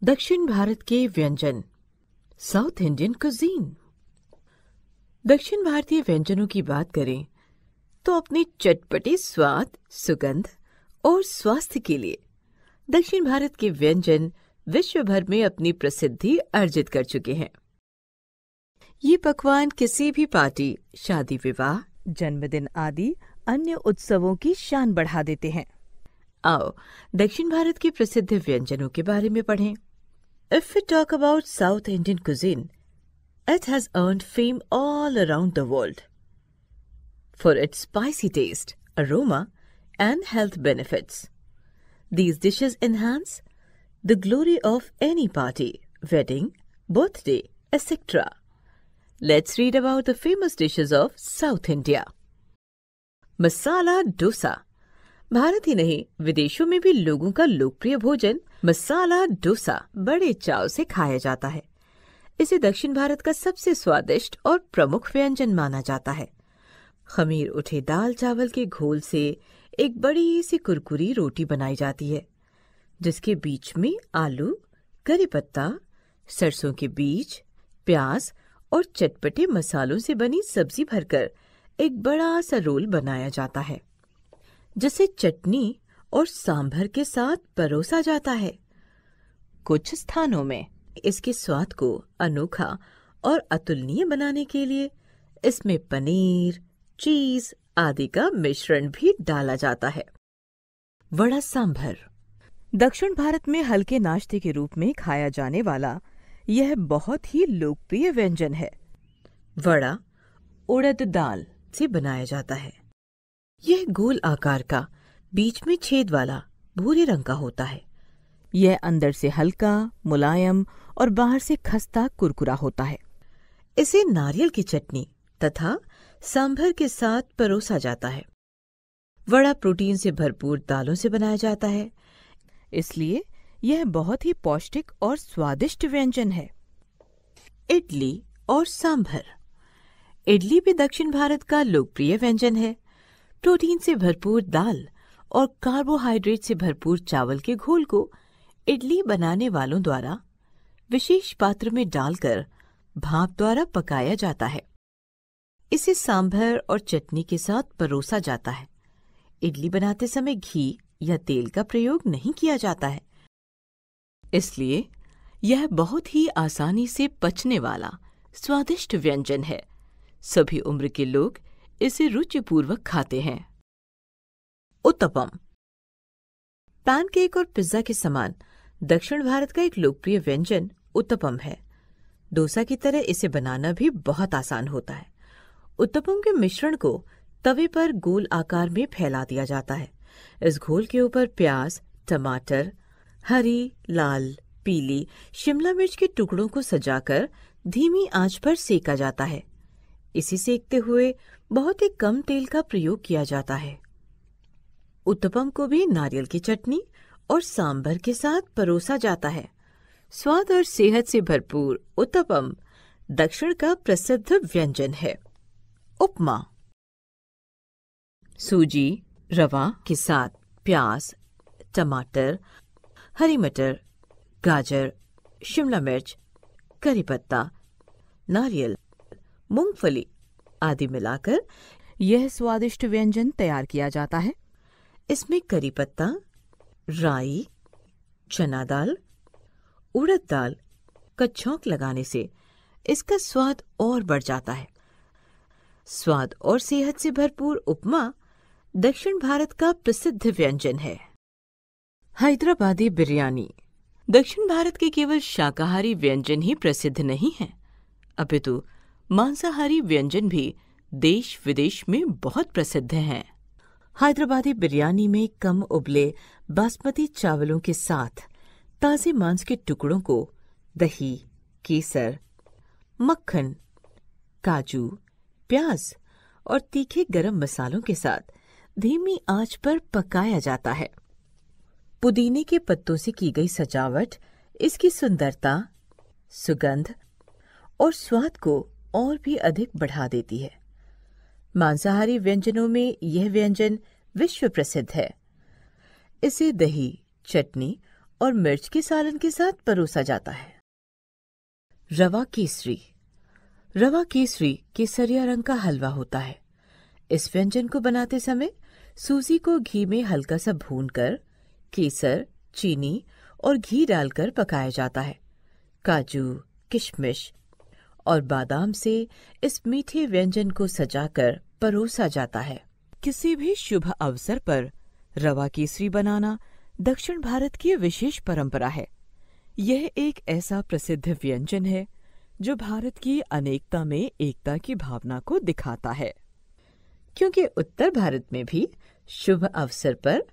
दक्षिण भारत के व्यंजन, साउथ इंडियन कुजीन। दक्षिण भारतीय व्यंजनों की बात करें तो अपने चटपटे स्वाद, सुगंध और स्वास्थ्य के लिए दक्षिण भारत के व्यंजन विश्व भर में अपनी प्रसिद्धि अर्जित कर चुके हैं। ये पकवान किसी भी पार्टी, शादी विवाह, जन्मदिन आदि अन्य उत्सवों की शान बढ़ा देते हैं। आओ दक्षिण भारत के प्रसिद्ध व्यंजनों के बारे में पढ़ें। If we talk about South Indian cuisine, it has earned fame all around the world for its spicy taste, aroma, and health benefits. These dishes enhance the glory of any party, wedding, birthday, etc. Let's read about the famous dishes of South India. Masala dosa Bharat ही नहीं, विदेशों में भी लोगों का लोकप्रिय भोजन मसाला डोसा बड़े चाव से खाया जाता है। इसे दक्षिण भारत का सबसे स्वादिष्ट और प्रमुख व्यंजन माना जाता है। खमीर उठे दाल चावल के घोल से एक बड़ी सी कुरकुरी रोटी बनाई जाती है, जिसके बीच में आलू, करी पत्ता, सरसों के बीज, प्याज और चटपटे मसालों से बनी सब्जी भरकर एक बड़ा सा रोल बनाया जाता है, जिसे चटनी और सांभर के साथ परोसा जाता है। कुछ स्थानों में इसके स्वाद को अनोखा और अतुलनीय बनाने के लिए इसमें पनीर, चीज आदि का मिश्रण भी डाला जाता है। वड़ा सांभर दक्षिण भारत में हल्के नाश्ते के रूप में खाया जाने वाला यह बहुत ही लोकप्रिय व्यंजन है। वड़ा उड़द दाल से बनाया जाता है। यह गोल आकार का, बीच में छेद वाला, भूरे रंग का होता है। यह अंदर से हल्का, मुलायम और बाहर से खस्ता कुरकुरा होता है। इसे नारियल की चटनी तथा सांभर के साथ परोसा जाता है। वड़ा प्रोटीन से भरपूर दालों से बनाया जाता है, इसलिए यह बहुत ही पौष्टिक और स्वादिष्ट व्यंजन है। इडली और सांभर इडली भी दक्षिण भारत का लोकप्रिय व्यंजन है। प्रोटीन से भरपूर दाल और कार्बोहाइड्रेट से भरपूर चावल के घोल को इडली बनाने वालों द्वारा विशेष पात्र में डालकर भाप द्वारा पकाया जाता है। इसे सांभर और चटनी के साथ परोसा जाता है। इडली बनाते समय घी या तेल का प्रयोग नहीं किया जाता है, इसलिए यह बहुत ही आसानी से पचने वाला स्वादिष्ट व्यंजन है। सभी उम्र के लोग इसे रुचिपूर्वक खाते हैं। उत्तपम पैनकेक और पिज्जा के समान दक्षिण भारत का एक लोकप्रिय व्यंजन उत्तपम है। डोसा की तरह इसे बनाना भी बहुत आसान होता है। उत्तपम के मिश्रण को तवे पर गोल आकार में फैला दिया जाता है। इस घोल के ऊपर प्याज, टमाटर, हरी, लाल, पीली शिमला मिर्च के टुकड़ों को सजाकर धीमी आंच पर सेका जाता है। इसे सेकते हुए बहुत ही कम तेल का प्रयोग किया जाता है। उत्तपम को भी नारियल की चटनी और सांभर के साथ परोसा जाता है। स्वाद और सेहत से भरपूर उत्तपम दक्षिण का प्रसिद्ध व्यंजन है। उपमा सूजी, रवा के साथ प्याज, टमाटर, हरी मटर, गाजर, शिमला मिर्च, करी पत्ता, नारियल, मूंगफली आदि मिलाकर यह स्वादिष्ट व्यंजन तैयार किया जाता है। इसमें करी पत्ता, राई, चना दाल, उड़द दाल का छौंक लगाने से इसका स्वाद और बढ़ जाता है। स्वाद और सेहत से भरपूर उपमा दक्षिण भारत का प्रसिद्ध व्यंजन है। हैदराबादी बिरयानी दक्षिण भारत के केवल शाकाहारी व्यंजन ही प्रसिद्ध नहीं है, अपितु मांसाहारी व्यंजन भी देश विदेश में बहुत प्रसिद्ध हैं। हैदराबादी बिरयानी में कम उबले बासमती चावलों के साथ ताजे मांस के टुकड़ों को दही, केसर, मक्खन, काजू, प्याज और तीखे गरम मसालों के साथ धीमी आंच पर पकाया जाता है। पुदीने के पत्तों से की गई सजावट इसकी सुंदरता, सुगंध और स्वाद को और भी अधिक बढ़ा देती है। मांसाहारी व्यंजनों में यह व्यंजन विश्व प्रसिद्ध है। इसे दही, चटनी और मिर्च के सालन के साथ परोसा जाता है। रवा केसरी। रवा केसरी केसरिया रंग का हलवा होता है। इस व्यंजन को बनाते समय सूजी को घी में हल्का सा भूनकर केसर, चीनी और घी डालकर पकाया जाता है। काजू, किशमिश और बादाम से इस मीठे व्यंजन को सजाकर परोसा जाता है। किसी भी शुभ अवसर पर रवा केसरी बनाना दक्षिण भारत की विशेष परंपरा है। यह एक ऐसा प्रसिद्ध व्यंजन है जो भारत की अनेकता में एकता की भावना को दिखाता है। क्योंकि उत्तर भारत में भी शुभ अवसर पर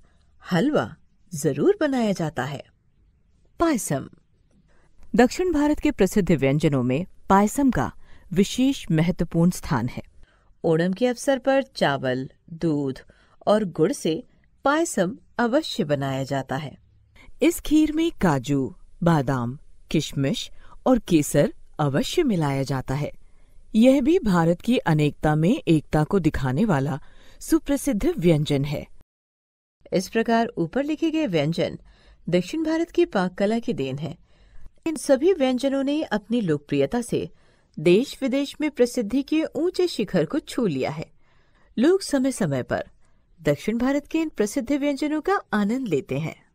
हलवा जरूर बनाया जाता है। पायसम। दक्षिण भारत के प्रसिद्ध व्यंजनों में पायसम का विशेष महत्वपूर्ण स्थान है। ओणम के अवसर पर चावल, दूध और गुड़ से पायसम अवश्य बनाया जाता है। इस खीर में काजू, बादाम, किशमिश और केसर अवश्य मिलाया जाता है। यह भी भारत की अनेकता में एकता को दिखाने वाला सुप्रसिद्ध व्यंजन है। इस प्रकार ऊपर लिखे गए व्यंजन दक्षिण भारत की पाक कला की देन है। इन सभी व्यंजनों ने अपनी लोकप्रियता से देश विदेश में प्रसिद्धि के ऊंचे शिखर को छू लिया है। लोग समय समय पर दक्षिण भारत के इन प्रसिद्ध व्यंजनों का आनंद लेते हैं।